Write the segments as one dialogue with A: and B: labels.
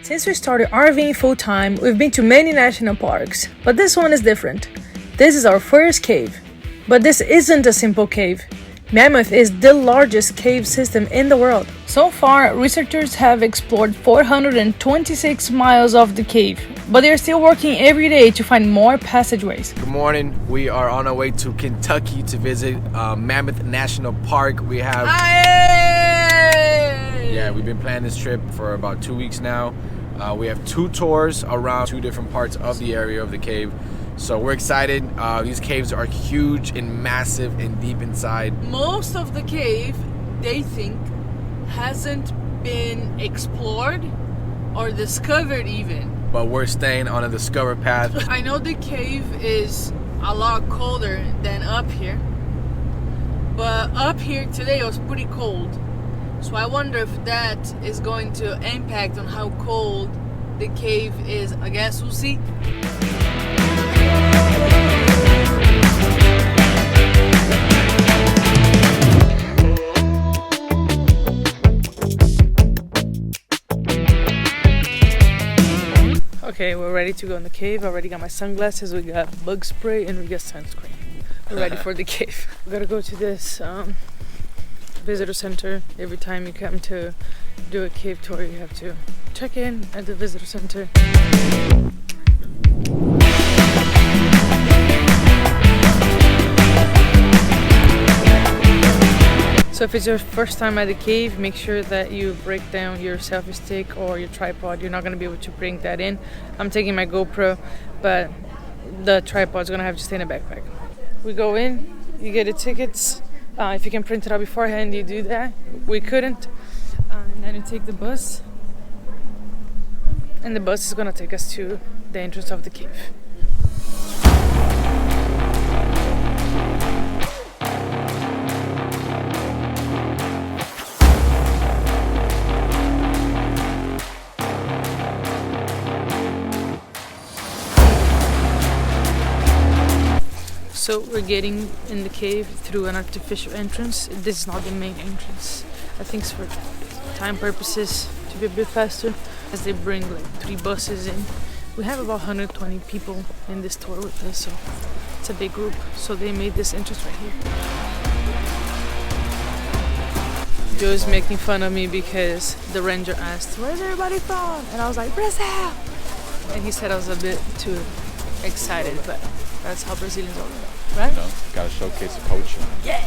A: Since we started RVing full-time, we've been to many national parks, but this one is different. This is our first cave. But this isn't a simple cave. Mammoth is the largest cave system in the world. So far, researchers have explored 426 miles of the cave, but they're still working every day to find more passageways.
B: Good morning. We are on our way to Kentucky to visit Mammoth National Park. We have... Yeah, we've been planning this trip for about 2 weeks now. We have 2 tours around 2 different parts of the area of the cave. So we're excited. These caves are huge and massive and deep inside.
A: Most of the cave, they think, hasn't been explored or discovered even.
B: But we're staying on a discover path.
A: I know the cave is a lot colder than up here, but up here today it was pretty cold. So I wonder if that is going to impact on how cold the cave is. I guess we'll see. Okay, we're ready to go in the cave. I already got my sunglasses, we got bug spray, and we got sunscreen. We're ready for the cave. We gotta go to this visitor center. Every time you come to do a cave tour, you have to check in at the visitor center. So if it's your first time at the cave, make sure that you break down your selfie stick or your tripod. You're not going to be able to bring that in. I'm taking my GoPro, but the tripod's going to have to stay in a backpack. We go in, you get the tickets. If you can print it out beforehand, you do that. We couldn't. And then you take the bus. And the bus is going to take us to the entrance of the cave. So we're getting in the cave through an artificial entrance. This is not the main entrance. I think it's for time purposes to be a bit faster, as they bring like 3 buses in. We have about 120 people in this tour with us, so it's a big group. So they made this entrance right here. Joe's making fun of me because the ranger asked, "Where's everybody from?" And I was like, "Brazil!" And he said I was a bit too excited, but that's how Brazilians are, right?
C: You know, gotta showcase the culture.
A: Yeah!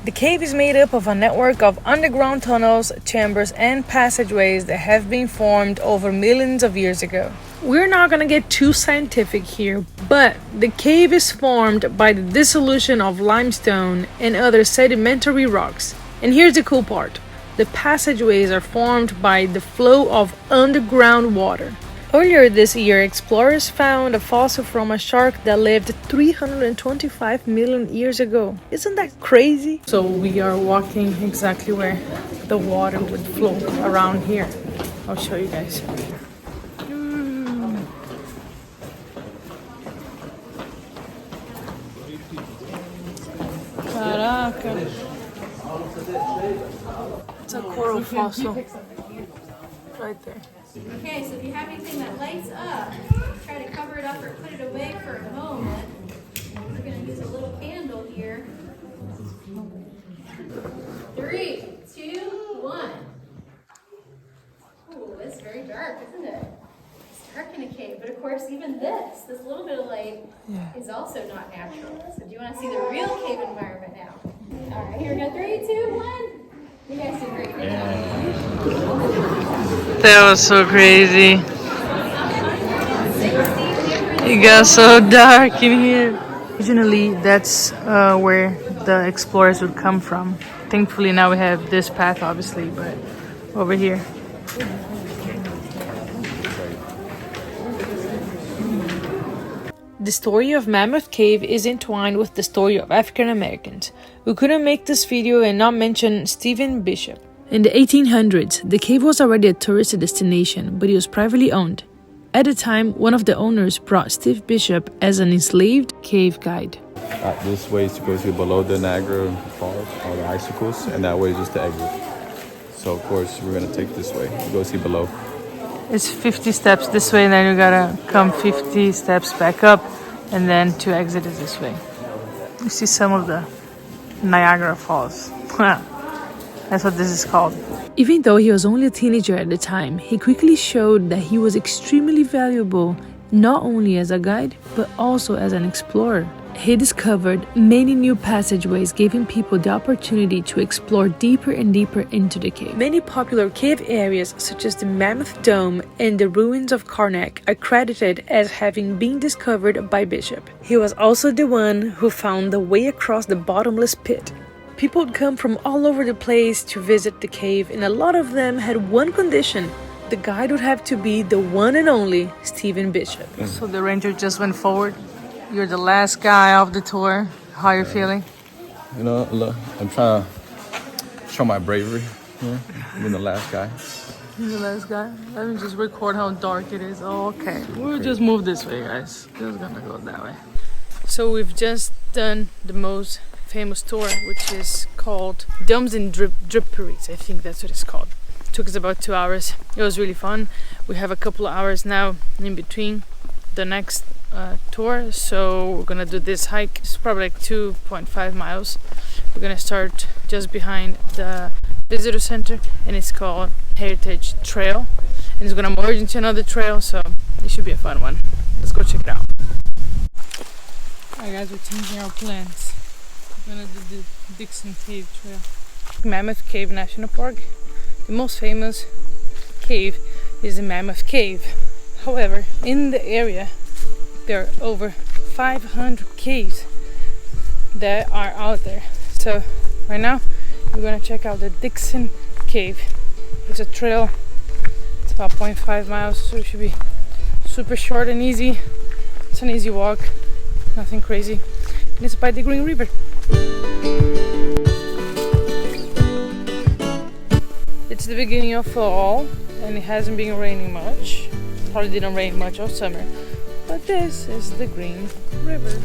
A: The cave is made up of a network of underground tunnels, chambers, and passageways that have been formed over millions of years ago. We're not gonna get too scientific here, but the cave is formed by the dissolution of limestone and other sedimentary rocks. And here's the cool part. The passageways are formed by the flow of underground water. Earlier this year, explorers found a fossil from a shark that lived 325 million years ago. Isn't that crazy? So we are walking exactly where the water would flow around here. I'll show you guys. Caraca. It's a coral fossil right there.
D: Okay, so if you have anything that lights up, try to cover it up or put it away for a moment. We're going to use a little candle here. 3, 2, 1. Ooh, it's very dark, isn't it? It's dark in a cave, but of course even this little bit of light is also not natural. So do you want to see the real cave environment now? All right, here we go. 3, 2, 1. You guys did great.
A: That was so crazy. It got so dark in here. Originally, that's where the explorers would come from. Thankfully, now we have this path, obviously, but over here. The story of Mammoth Cave is entwined with the story of African Americans. We couldn't make this video and not mention Stephen Bishop. In the 1800s, the cave was already a tourist destination, but it was privately owned. At the time, one of the owners brought Steve Bishop as an enslaved cave guide.
C: This way is to go to below the Niagara Falls, all the icicles, and that way is just the exit. So of course we're gonna take this way, go see below.
A: It's 50 steps this way, and then you gotta come 50 steps back up, and then to exit is this way. You see some of the Niagara Falls. That's what this is called. Even though he was only a teenager at the time, he quickly showed that he was extremely valuable, not only as a guide, but also as an explorer. He discovered many new passageways, giving people the opportunity to explore deeper and deeper into the cave. Many popular cave areas, such as the Mammoth Dome and the ruins of Karnak, are credited as having been discovered by Bishop. He was also the one who found the way across the bottomless pit. People would come from all over the place to visit the cave, and a lot of them had one condition. The guide would have to be the one and only Stephen Bishop. So the ranger just went forward. You're the last guy of the tour. How are you feeling?
C: You know, look, I'm trying to show my bravery. Yeah, being the last guy.
A: You're the last guy? Let me just record how dark it is. Oh, okay. We'll just move this way, guys. Just gonna go that way. So we've just done the most famous tour, which is called Domes and Draperies. I think that's what it's called. It took us about 2 hours. It was really fun. We have a couple of hours now in between the next tour, so we're gonna do this hike. It's probably like 2.5 miles. We're gonna start just behind the visitor center, and it's called Heritage Trail, and it's gonna merge into another trail, so it should be a fun one. Let's go check it out. Alright guys, we're changing our plans. We're gonna do the Dixon Cave Trail. Mammoth Cave National Park. The most famous cave is the Mammoth Cave. However, in the area there are over 500 caves that are out there. So right now we're gonna check out the Dixon Cave. It's a trail. It's about 0.5 miles, so it should be super short and easy. It's an easy walk, nothing crazy. And it's by the Green River. It's the beginning of fall and it hasn't been raining much. Probably didn't rain much all summer. But this is the Green River.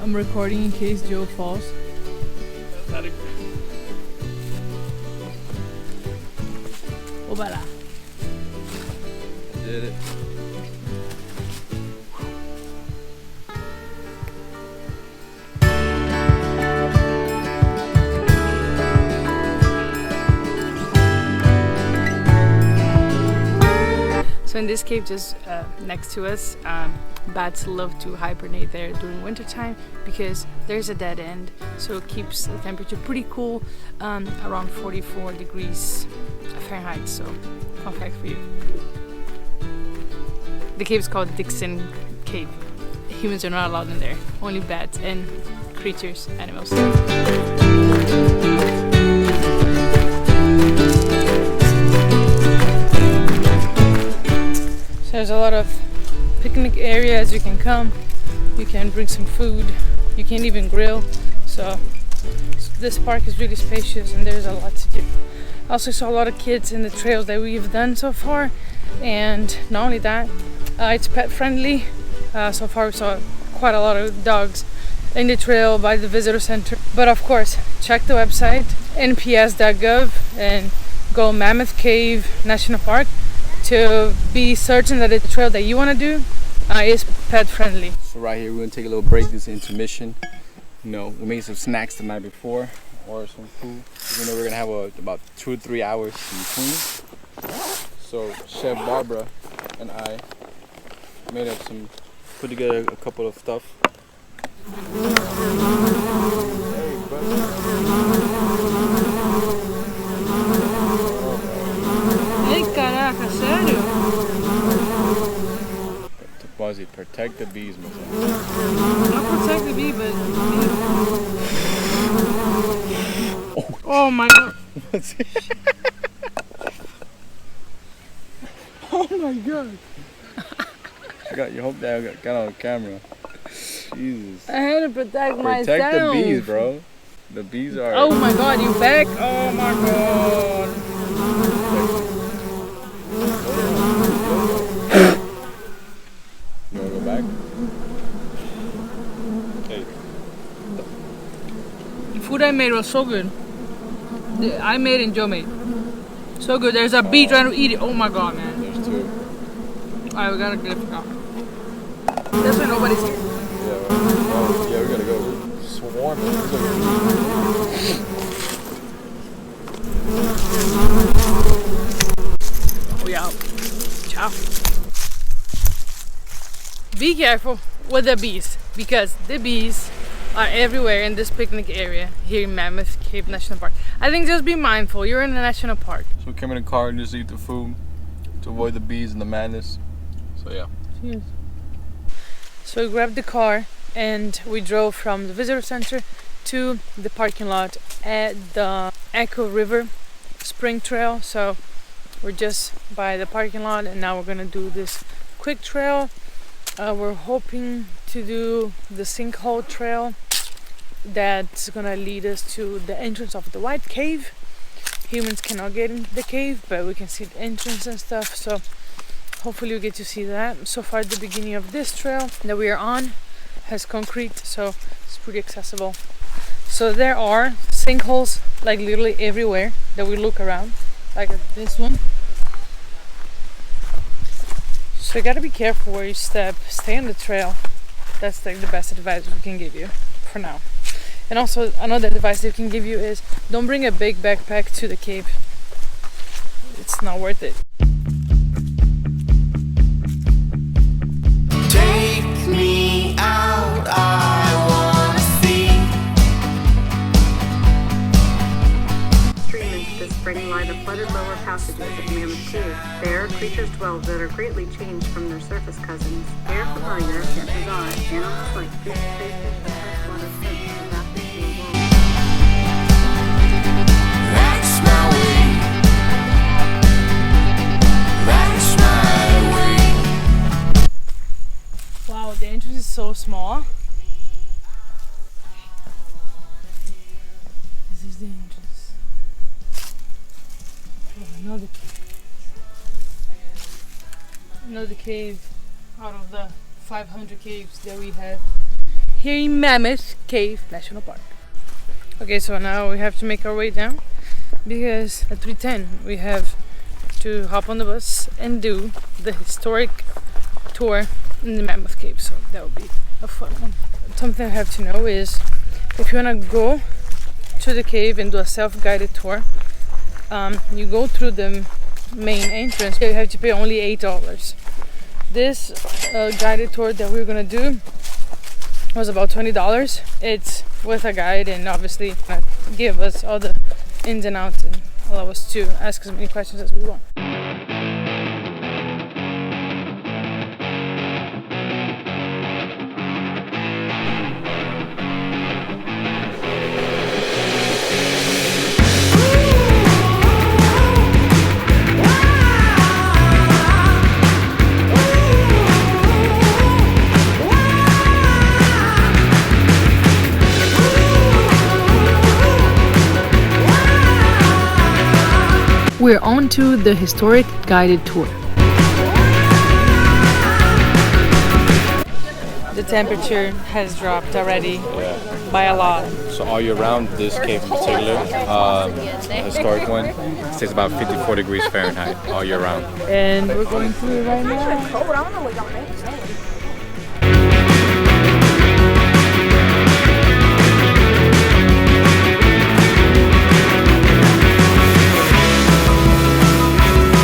A: I'm recording in case Joe falls. Obala.
C: Did it.
A: So in this cave just next to us, bats love to hibernate there during wintertime because there's a dead end, so it keeps the temperature pretty cool, around 44 degrees Fahrenheit. So fun fact for you. The cave is called Dixon Cave. Humans are not allowed in there, only bats and creatures, animals. So there's a lot of picnic areas you can come. You can bring some food. You can even grill. So this park is really spacious and there's a lot to do. I also saw a lot of kids in the trails that we've done so far. And not only that, it's pet friendly. So far we saw quite a lot of dogs in the trail by the visitor center. But of course, check the website nps.gov and go Mammoth Cave National Park to be certain that the trail that you want to do is pet friendly.
C: So right here we're gonna take a little break. This is intermission. You know, we made some snacks the night before or some food. You know, we're gonna have about 2 or 3 hours in between. So Chef Barbara and I put together a couple of stuff.
A: Ei, caraca, sério?
C: Was it protect the bees, my son?
A: Not protect the bee, but oh my god.
C: What's it?
A: Oh my god.
C: You hope that got on camera. Jesus.
A: I had to protect myself.
C: Protect the bees, bro. The bees are.
A: Oh my god, you back? Oh my god. made was so good. I made and Joe made. So good. There's a bee trying to eat it. Oh my god, man.
C: There's two.
A: Alright, we gotta get it out. That's why nobody's here.
C: Yeah, right. Oh, yeah, we gotta go. We're swarming.
A: We out. Ciao. Be careful with the bees because the bees are everywhere in this picnic area here in Mammoth Cave National Park. I think just be mindful. You're in a national park.
C: So we came in the car and just eat the food to avoid the bees and the madness. So yeah.
A: Cheers. So we grabbed the car and we drove from the visitor center to the parking lot at the Echo River Spring Trail. So we're just by the parking lot and now we're gonna do this quick trail. We're hoping to do the sinkhole trail that's gonna lead us to the entrance of the White Cave. Humans cannot get into the cave, but we can see the entrance and stuff, so hopefully we get to see that. So far the beginning of this trail that we are on has concrete, so it's pretty accessible. So there are sinkholes like literally everywhere that we look around, like this one. So you gotta be careful where you step, stay on the trail. That's like the best advice we can give you for now. And also another advice we can give you is don't bring a big backpack to the cave. It's not worth it.
E: Take me out, I wanna see.
F: Stream into the spring lie the flooded lower passages of Mammoth Cave. There, creatures dwell that are greatly changed from their surface cousins. They are familiar, yet bizarre, animals like fish, crayfish, and freshwater fish adapted to the world.
E: That's my way. That's my way.
A: Wow, the entrance is so small. This is the entrance. Oh, another cave out of the 500 caves that we have here in Mammoth Cave National Park. Okay, so now we have to make our way down because at 3:10 we have to hop on the bus and do the historic tour in the Mammoth Cave, so that will be a fun one. Something I have to know is if you want to go to the cave and do a self-guided tour, you go through the main entrance. You have to pay only $8. This guided tour that we're gonna do was about $20. It's with a guide and obviously give us all the ins and outs and allow us to ask as many questions as we want. We're on to the historic guided tour. The temperature has dropped already by a lot.
C: So all year round, this cave in particular, the historic one, stays about 54 degrees Fahrenheit all year round.
A: And we're going through it right now.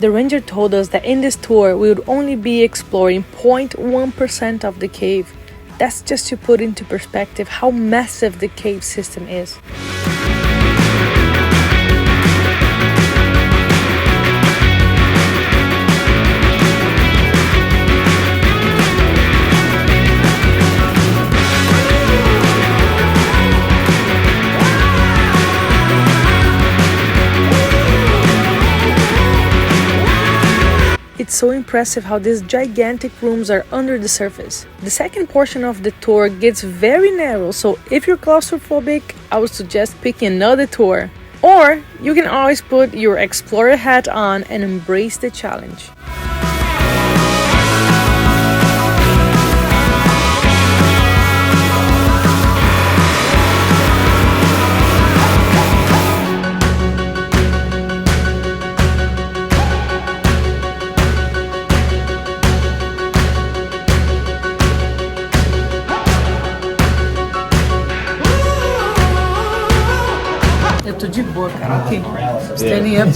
A: The ranger told us that in this tour we would only be exploring 0.1% of the cave. That's just to put into perspective how massive the cave system is. It's so impressive how these gigantic rooms are under the surface. The second portion of the tour gets very narrow, so if you're claustrophobic, I would suggest picking another tour. Or you can always put your explorer hat on and embrace the challenge. Okay, standing up.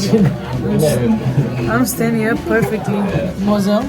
A: I'm standing up perfectly, Moselle.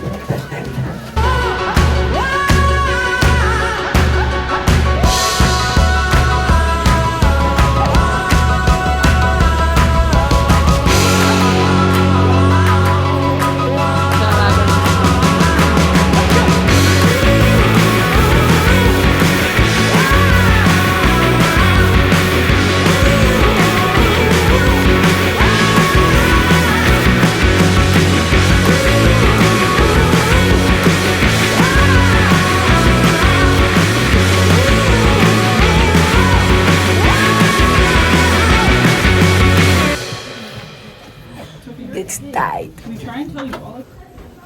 A: It's tight.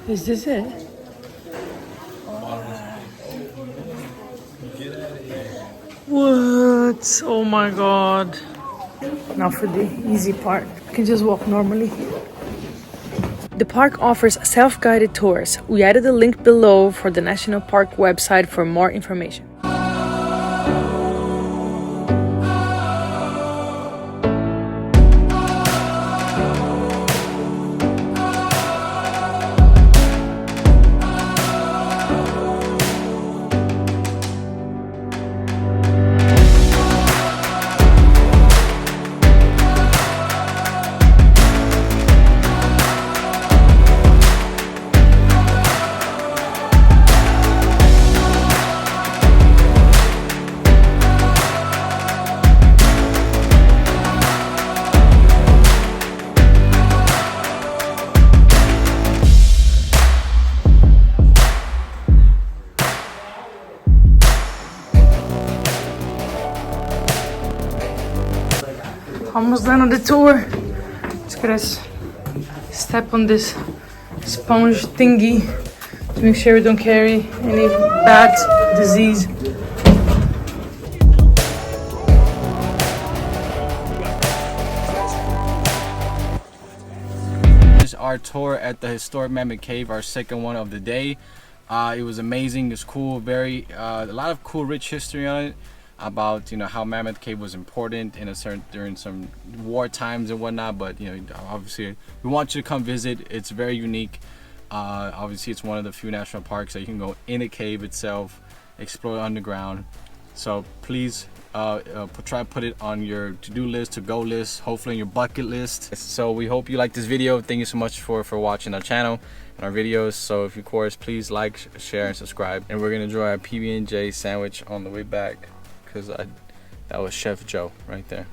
A: Is this it? What? Oh my god. Now for the easy part. I can just walk normally. The park offers self-guided tours. We added a link below for the National Park website for more information. Almost done on the tour. Just gotta step on this sponge thingy to make sure we don't carry any bad disease.
C: This is our tour at the historic Mammoth Cave, our second one of the day. It was amazing. It's cool. Very a lot of cool, rich history on it. About how Mammoth Cave was important in during some war times and whatnot, but obviously we want you to come visit. It's very unique. Obviously it's one of the few national parks that you can go in a cave itself, explore underground. So please try to put it on your to-do list, to-go list, hopefully on your bucket list. So we hope you like this video. Thank you so much for watching our channel and our videos. So if you course, please like, share, and subscribe. And we're gonna enjoy our PB&J sandwich on the way back, because that was Chef Joe right there.